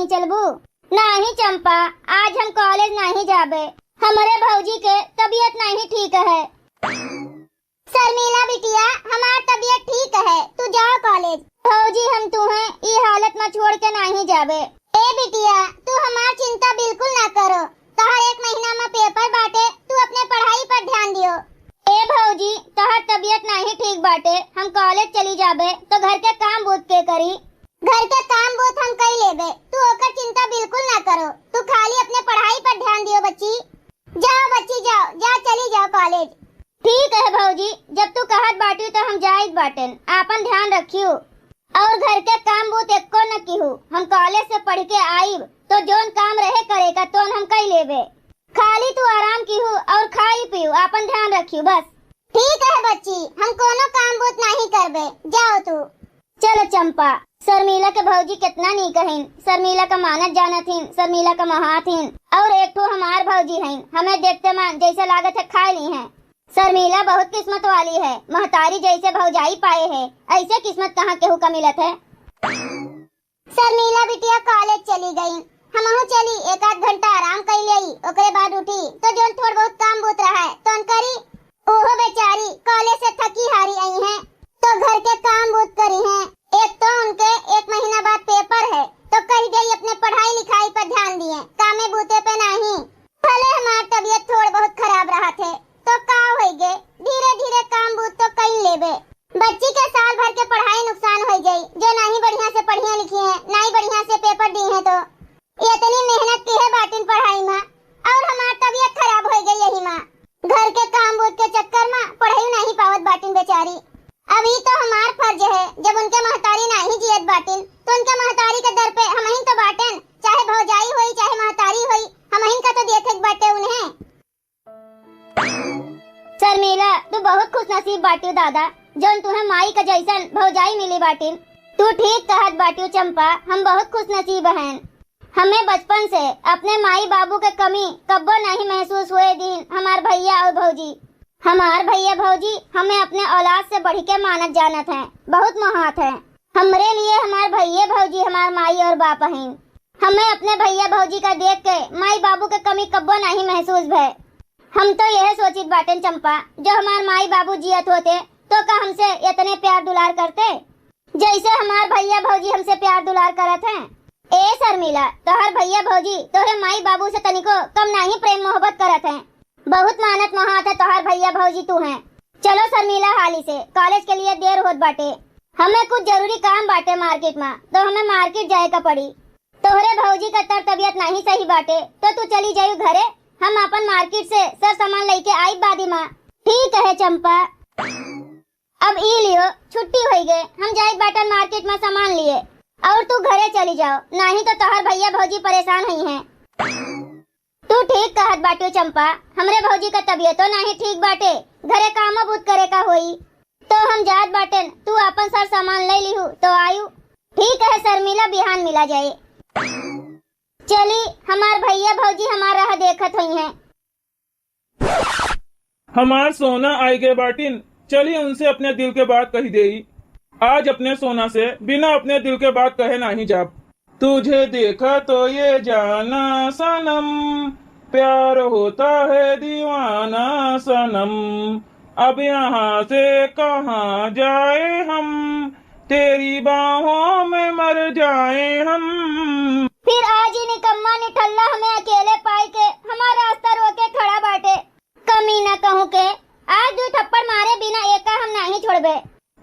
नहीं चलबू? नहीं चंपा, आज हम कॉलेज नहीं जाबे। हमारे भौजी के तबीयत नहीं ठीक है। शर्मिला बिटिया, हमार तबीयत ठीक है, तू जाओ कॉलेज। भौजी हम तुम्हें ये हालत में छोड़ के नहीं जाबे। ए बिटिया, तू हमार चिंता बिल्कुल ना करो। तोहर 1 महीना में पेपर बाटे, तू अपने पढ़ाई पर ध्यान दियो। ए भौजी, तोहर तबीयत नहीं ठीक बाटे, हम कॉलेज चली जाबे तो घर के काम बूथ के करी। घर के काम बूथ हम कर लेबे, तू ओकर चिंता बिल्कुल ना करो। तू खाली अपने पढ़ाई पर ध्यान दियो बच्ची। जाओ बच्ची जाओ, जा चली जाओ कॉलेज। ठीक है भौजी, जब तू कहत बाटी तो हम जाइत बाटेन। आपन ध्यान रखियो और घर के काम बूथ एको न किहू। हम कॉलेज से पढ़ के आईब तो जोन काम रहे करेगा तो हम कर लेबे। खाली तू आराम किहू और खाई पियो, आपन ध्यान रखियो बस। ठीक है बच्ची, हम कोनो काम बूथ नहीं करबे, जाओ तू। चलो चंपा, शर्मिला के भौजी कितना नी कहिन। शर्मिला का मानत जानत हिन, शर्मिला का महात हिन और एक ठो हमार भौजी हिन। हमें देखते मन जैसे लागत है खा ली है। शर्मिला बहुत किस्मत वाली है, महतारी जैसे भौजाई पाए है, ऐसे किस्मत कहाँ केहू का मिलत है। शर्मिला बिटिया कॉलेज चली गई, हमहू चली 1 घंटा आराम कर ली। ओकरे बाद उठी तो जो थोड़ा बहुत काम बूत रहा है तो करी। ओहो बेचारी कॉलेज से थकी हारी आई हैं तो घर के काम बूत करी हैं। एक तो उनके 1 महीना बाद पेपर है तो कही गई अपने पढ़ाई लिखाई पर ध्यान दिए, कामे बूते पे नहीं। भले हमार तबीयत थोड़ा बहुत खराब रहा थे तो का होइगे, धीरे धीरे काम बूत तो कर लेबे। बच्ची के साल भर के पढ़ाई नुकसान हो गई, जो नहीं बढ़िया से पढ़िया लिखी है, नहीं बढ़िया से पेपर दी है तो इतनी मेहनत की है बाटिन पढ़ाई में और हमार तबीयत खराब हो गई यही माँ। घर के काम बूत के चक्कर में पढ़ाई नहीं पावत बाटिन बेचारी। अभी तो हमार फर्ज है, जब उनके महतारी नहीं जियत बाटिन तो उनके महतारी के दर पे हम ही तो बाटेन, चाहे भौजाई होई चाहे महतारी होई, हम ही का तो देखे बाटे उन्हें। शर्मिला, तू बहुत खुश नसीब बाटियो दादा, जो तुम्हें माई का जैसन भौजाई मिली बाटिन। तू ठीक कहत बाटियो चंपा, हम बहुत खुश नसीब हैं। हमें बचपन से अपने माई बाबू के कमी कब्बो नहीं महसूस हुए दिन। हमार भैया और भौजी, हमार भैया भौजी हमें अपने औलाद से बढ़ के मानत जानत हैं, बहुत महात हैं। हमरे लिए हमार भैया भौजी हमार माई और बाप हैं। हमें अपने भैया भौजी का देख के माई बाबू के कमी कब्बो नहीं महसूस भय। हम तो यह सोचित बाटेन चंपा, जो हमार माई बाबू जियत होते तो का हमसे इतने प्यार दुलार करते जैसे हमार भैया भौजी हमसे प्यार दुलार करत हैं। ए शर्मिला, तोहर भैया भौजी तोहरे माई बाबू से तनिको कम नहीं प्रेम मोहब्बत करत हैं। बहुत मानत महात है तोहर भैया भौजी तू हैं। चलो शर्मिला, हाली से कॉलेज के लिए देर होत बाटे। हमें कुछ जरूरी काम बाटे मार्केट में, तो हमें मार्केट जाए का पड़ी। तोहरे भौजी का तबीयत नहीं सही बाटे तो तू चली जायू घरे। हम अपन मार्केट से सब सामान लेके आई बादी माँ। ठीक है चंपा, अब ई लियो, छुट्टी हो गए, हम जाए बाटन मार्केट में सामान लिए और तू घरे चली जाओ, नहीं तो तोहर भैया भौजी परेशान हुई हैं। तू ठीक कहत बाटियो चंपा, हमरे भौजी का तबीयत तो नहीं ठीक बाटे, घरे काम बूत करे का होई तो हम जात बाटेन। तू अपन सर सामान ले लिहू तो आयु। ठीक है शर्मिला, बिहान मिला जाए। चली, हमार भैया भौजी हमारा राह देखत हुई हैं। हमार सोना आई गए बाटिन, चली उनसे अपने दिल के बात कही देई। आज अपने सोना से बिना अपने दिल के बात कहे नहीं जाब। तुझे देखा तो ये जाना सनम, प्यार होता है दीवाना सनम, अब यहाँ से कहाँ जाए हम, तेरी बाहों में मर जाए हम। फिर आज ही निकम्मा निठल्ला हमें अकेले पाई के हमारा रास्ता रोके खड़ा बाटे। कमी न कहूँ के आज 2 थप्पड़ मारे बिना एका हम नहीं छोड़बे।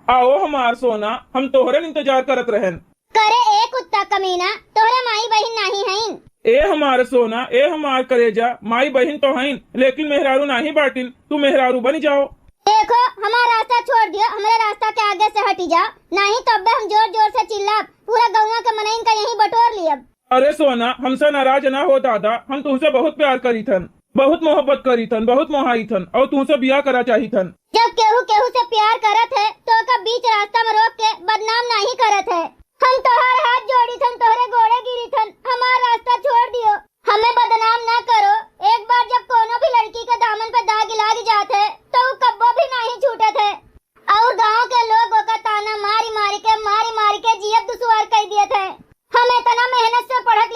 आओ हमार सोना, हम तोहरे इंतजार करत रहन। करे ए कुत्ता कमीना, तोहरे माई बहिन नहीं हैं। ए हमार सोना, ए हमार करेजा, माई बहिन तो हैं लेकिन मेहरारू नहीं बाटिन, तू मेहरारू बनी जाओ। देखो, हमारा रास्ता छोड़ दियो, हमारे रास्ता के आगे से हटी जाओ, नहीं तो अब हम जोर जोर से चिल्ला पूरा गौवा के मनइन का यहीं बटोर लिया। अरे सोना, हमसे नाराज ना हो दादा, हम तुमसे बहुत प्यार करी थन, बहुत मोहब्बत करी थन, बहुत मोहाई थन और तुमसे बियाह करा चाही थन। जब केहू केहू से प्यार करत है तो का बीच रास्ता में रोक के बदनाम नहीं करत है। हम तोहार हाथ जोड़ी थन, तोहरे गोड़े गिरी थन, हमारा रास्ता छोड़ दियो, हमें बदनाम ना करो। एक बार जब कोनो भी लड़की के दामन पे दाग लाग जात है तो वो कब्बो भी नहीं छूटत है और गाँव के लोग का ताना मारी मारी के जियत दुश्वार कर दिए थे। हम इतना मेहनत से पढ़त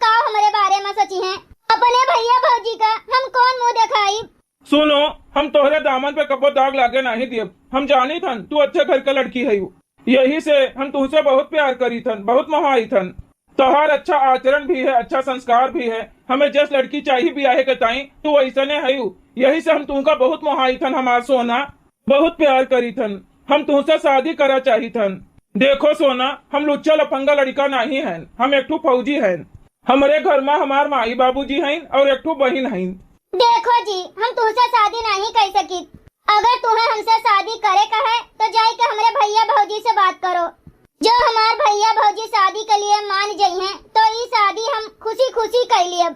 का हमारे बारे में सोची हैं। अपने भैया भौजी का हम कौन मुंह दिखाई। सुनो, हम तोहरे दामन पे कपो दाग लागे नहीं दिए। हम जानी थन तू अच्छे घर का लड़की है, यही से हम तुझसे बहुत प्यार करी थन, बहुत मोहाई थन। तोहार अच्छा आचरण भी है, अच्छा संस्कार भी है। हमें जस लड़की चाहिए भी आहे के ताई तू ऐसने है, यही से हम तुमका बहुत मोहाई थन। हमार सोना बहुत प्यार करी थन, हम तुमसे शादी करा चाही थन। देखो सोना, हम लुच्चा लफंगा लड़का नहीं है, हम एक ठो फौजी हैं। हमारे घर में हमार माई बाबूजी हैं और एक ठो बहन हैं। देखो जी, हम तुमसे शादी नहीं कर सकी। अगर तुम्हें हमसे शादी करे का है तो जाई के हमारे भैया भौजी से बात करो। जो हमार भैया भौजी शादी के लिए मान जाई हैं तो ये शादी हम खुशी खुशी कर लिए,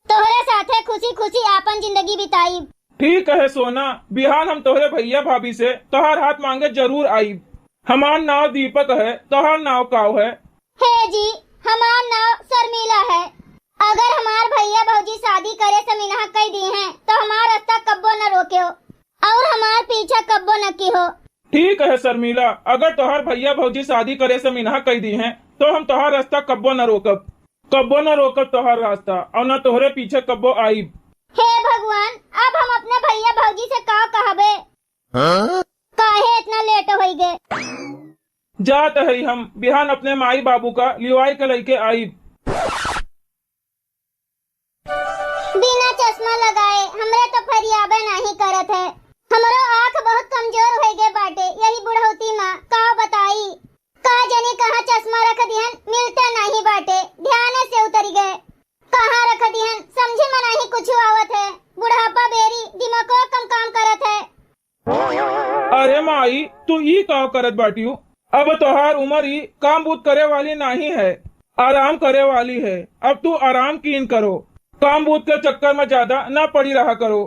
तोहरे साथे खुशी खुशी आपन जिंदगी बिताई। ठीक है सोना, बिहान हम तोहरे भैया भाभी से तोहार हाथ मांगे जरूर आई। हमार नाव दीपक है, तोहार नाव काव है? हे जी, हमार नाव शर्मिला है। अगर हमार भैया भौजी शादी करे से मिनहा कह दी हैं तो हमार रास्ता कब्बो न रोके हो और हमार पीछा कब्बो न की हो। ठीक है शर्मिला, अगर तोहार भैया भौजी शादी करे से मिनहा कह दी हैं तो हम तोहार रास्ता कब्बो न रोकब, कब्बो न रोकब तोहार रास्ता, और न तोहरे पीछे कब्बो आईब। हे भगवान, अब हम अपने भैया भौजी से का कहबे? काहे इतना लेट हो गए? जात है हम बिहान अपने माई बाबू का लिवाई के लेके आई। बिना चश्मा लगाए हमरे तो फरियाबे नहीं करत है। हमरो आँख बहुत कमजोर हो गए बाटे, यही बुढ़ौती माँ का बताई। का जाने कहाँ चश्मा रख दिहन, मिलते नहीं बाटे, ध्यान से उतर गए। कहाँ रख दिहन समझे में नहीं कुछ आवत है। बुढ़ापा बेरी दिमागो कम काम करत है। अरे माई, तू ई का करत बाटियो? अब तोहार उम्र ही काम बूत करे वाली नहीं है, आराम करे वाली है। अब तू आराम कीन करो, काम बूत के चक्कर में ज्यादा न पड़ी रहा करो।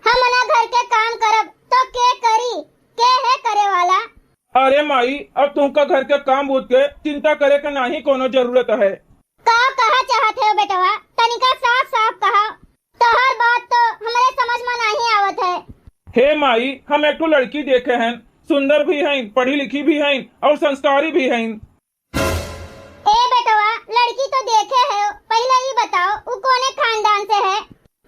हम ना घर के काम करब तो के करी, के है करे वाला? अरे माई, अब तुमका घर के काम बूत के चिंता करे के नहीं कोनो जरूरत है। का कहा चाहते हो बेटवा? तनिका साफ साफ कहा, तोहर बात तो हमारे समझ में नहीं आवत है। हे माई, हम एक लड़की देखे हैं, सुंदर भी हैं, पढ़ी लिखी भी हैं और संस्कारी भी हैं। ए बेटवा, लड़की तो देखे है, पहले ये बताओ वो कोने खानदान से है?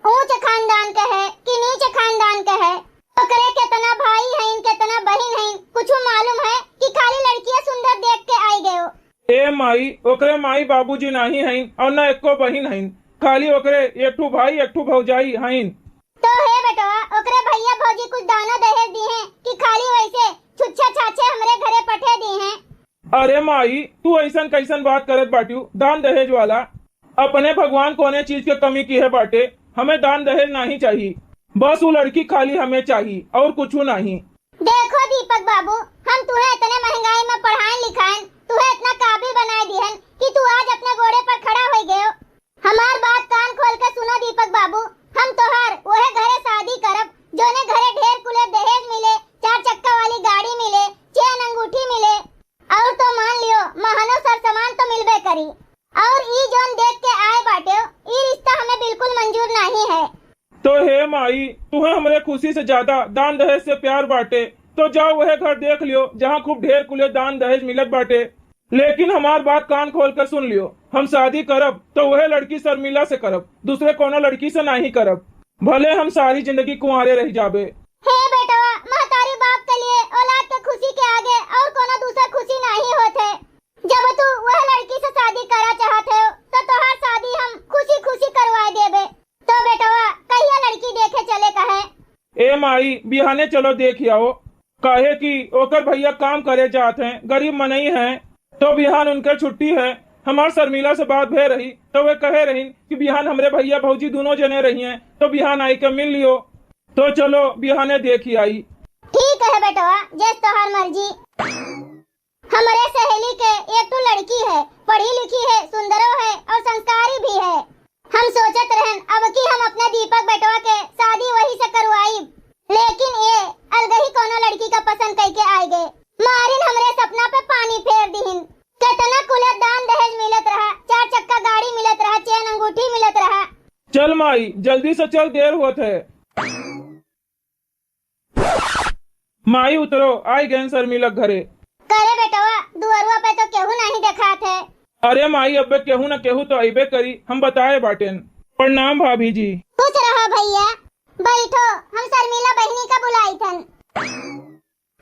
ऊंच खानदान के है कि नीच खानदान के है? ओकरे कितना भाई हैं, कितना बहन हैं, कुछ मालूम है कि खाली लड़कियां सुंदर देख के आई गए हो? ए माई, ओकरे माई बाबूजी नहीं हैं और न एको बहन हैं, खाली ओकरे एक ठो भाई एक ठो भौजाई हैं। तो हे बेटवा, ओकरे भैया भौजी कुछ दाना दहेज दी हैं कि खाली वैसे छुच्छा छाछे हमरे घरे पठे दी हैं? अरे माई, तू ऐसन कैसन बात करत बाटियो? दान दहेज वाला अपने भगवान कोने चीज के कमी की है बाटे? हमें दान दहेज नहीं चाहिए, बस वो लड़की खाली हमें चाहिए और कुछ नहीं। देखो दीपक बाबू, हम तुम्हें इतने महंगाई में पढ़ाएं लिखाएं, तुम्हें इतना काबिल बनाए दिहन कि तू आज अपने घोड़े पर खड़ा हो गए हो। हमार बात कान खोल के सुनो दीपक बाबू, हम तोहार वह घरे शादी करब जोने घरे ढेर कुले दहेज मिले, 4 चक्का वाली गाड़ी मिले, चेन अंगूठी मिले, और तो मान लियो महानो सर सामान तो मिलबे करी। और ई जोन देख के आए बाटे, ई रिश्ता हमें बिल्कुल मंजूर नहीं है। तो हे माई, तुम्हें हमारे खुशी से ज्यादा दान दहेज से प्यार बाटे तो जाओ वह घर देख लियो जहाँ खूब ढेर कुले दान दहेज मिलत बाटे। लेकिन हमार बात कान खोल कर सुन लियो, हम शादी करब तो वह लड़की शर्मिला से करब, दूसरे कोनो लड़की से नहीं करब, भले हम सारी जिंदगी कुंवारे रह जाबे। हे बेटवा, महतारी बाप के लिए औलाद के खुशी के आगे और कोनो दूसरा खुशी नहीं होते। जब तू वह लड़की से शादी करा चाहते हो तो तोहार शादी हम खुशी खुशी करवा देबे। तो बेटवा, कहिया लड़की देखे चले कहे? ए माई, बिहाने चलो देख आओ, काहे कि ओकर भैया काम करे जाते हैं, गरीब मनई हैं, तो बिहान उनके छुट्टी है। हमार शर्मिला से बात भे रही तो वे कहे रही कि बिहान हमरे भैया भौजी दोनों जने रही हैं, तो बिहान आई के मिल लियो। तो चलो बिहाने देखी आई। ठीक है बेटवा, जैस तोहार मर्जी। हमारे सहेली के एक तो लड़की है, पढ़ी लिखी है, सुंदरो है और संस्कारी भी है। हम सोचत रहन अब कि हम अपने दीपक बेटवा के शादी वही से करवाई, लेकिन ये अलगही कोनो लड़की का पसंद करके आए गए। मारिन हमरे सपना पे पानी फेर दीहिन। कितना कुले दान दहेज मिलत रहा, 4 चक्का गाड़ी मिलत रहा, चेन अंगूठी मिलत रहा। चल माई, जल्दी से चल, देर होत है। माई उतरो, आई गए शर्मिला घरे। करे बेटवा, दुअरुआ पे तो केहू नहीं देखात है। अरे माई अब्बे केहू न केहू तो अबे करी, हम बताए बाटेन। प्रणाम भाभी जी। खुश रहो भैया, बैठो। हम शर्मिला बहनी का बुलाई थन।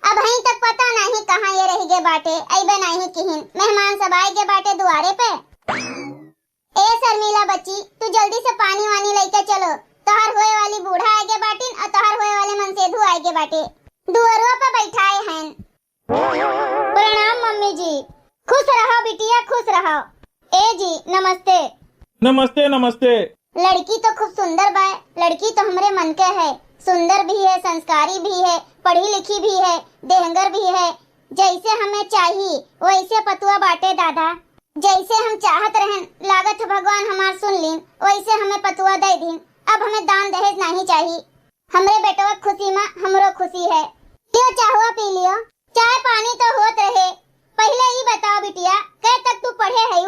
अब हहीं तक पता नहीं कहाँ ये रह गए बाटे, अबे नहीं किहिन। मेहमान सब आए गए बाटे दुआरे पे। ए शर्मिला बच्ची, तू जल्दी से पानी वानी लेके चलो। तोहर होए वाली बूढ़ा आए गए बाटिन और तोहर होए वाले मनसेधु आए गए बाटे। दुआरों पे बैठाए हैं। प्रणाम मम्मी जी। खुश रहो बिटिया, खुश रहो। ए जी नमस्ते। नमस्ते नमस्ते। लड़की तो खूब सुंदर बा। लड़की तो हमरे मन के है। सुंदर भी है, संस्कारी भी है, पढ़ी लिखी भी है, देहंगर भी है। जैसे हमें चाहिए वैसे पतुआ बाटे दादा। जैसे हम चाहत रहें, लागत भगवान हमार सुन लीन, वैसे हमें पतुआ दे दीन। अब हमें दान दहेज नहीं चाहिए। हमरे बेटवा खुशी में हमरो खुशी है। क्यों चाहुआ पी लियो, चाय पानी तो होत रहे। पहले ही बताओ बिटिया, कब तक तू पढ़े है?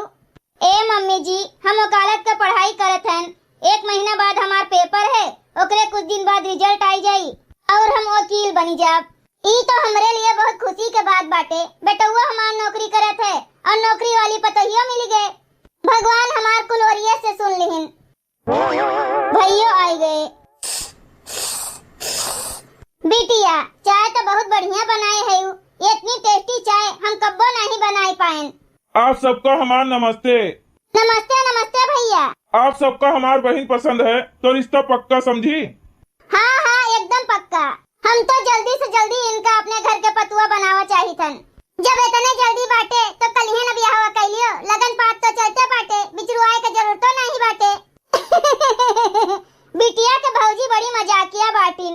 ए मम्मी जी, हम वकालत का पढ़ाई करत हन। 1 महीना बाद हमार पेपर है, ओकरे कुछ दिन बाद रिजल्ट आई जाई और हम वकील बनी जाब। ई तो हमरे लिए बहुत खुशी के बात बाटे। बेटुआ हमार नौकरी करत है और नौकरी वाली पतोहिया मिल गए। भगवान हमार कुलोरिये से सुन लिहिन। भैया आए गए। बिटिया चाय तो बहुत बढ़िया बनाए है। ये इतनी टेस्टी चाय हम कब्बो नहीं बनाई पाएन। आप सबका हमार नमस्ते। नमस्ते नमस्ते भैया। आप सबका हमार बहन पसंद है तो रिश्ता पक्का समझी? हाँ हाँ एकदम पक्का। हम तो जल्दी से जल्दी इनका अपने घर के पतुआ बनावा चाहिए थन। जब इतने जल्दी बाटे तो कल ही न ब्याह कइलियो। लगन पात तो चलते बाटे, बिचरुआए के जरूरत तो नहीं बाटे। बिटिया के भौजी बड़ी मजाकिया बाटिन।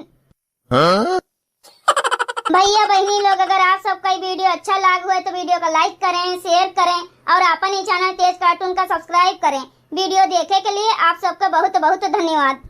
भैया बहनी लोग, अगर आप सबका वीडियो अच्छा लगा हुआ है तो वीडियो को लाइक करें, शेयर करें और अपन ही चैनल तेज कार्टून का सब्सक्राइब करें। वीडियो देखे के लिए आप सबका बहुत बहुत धन्यवाद।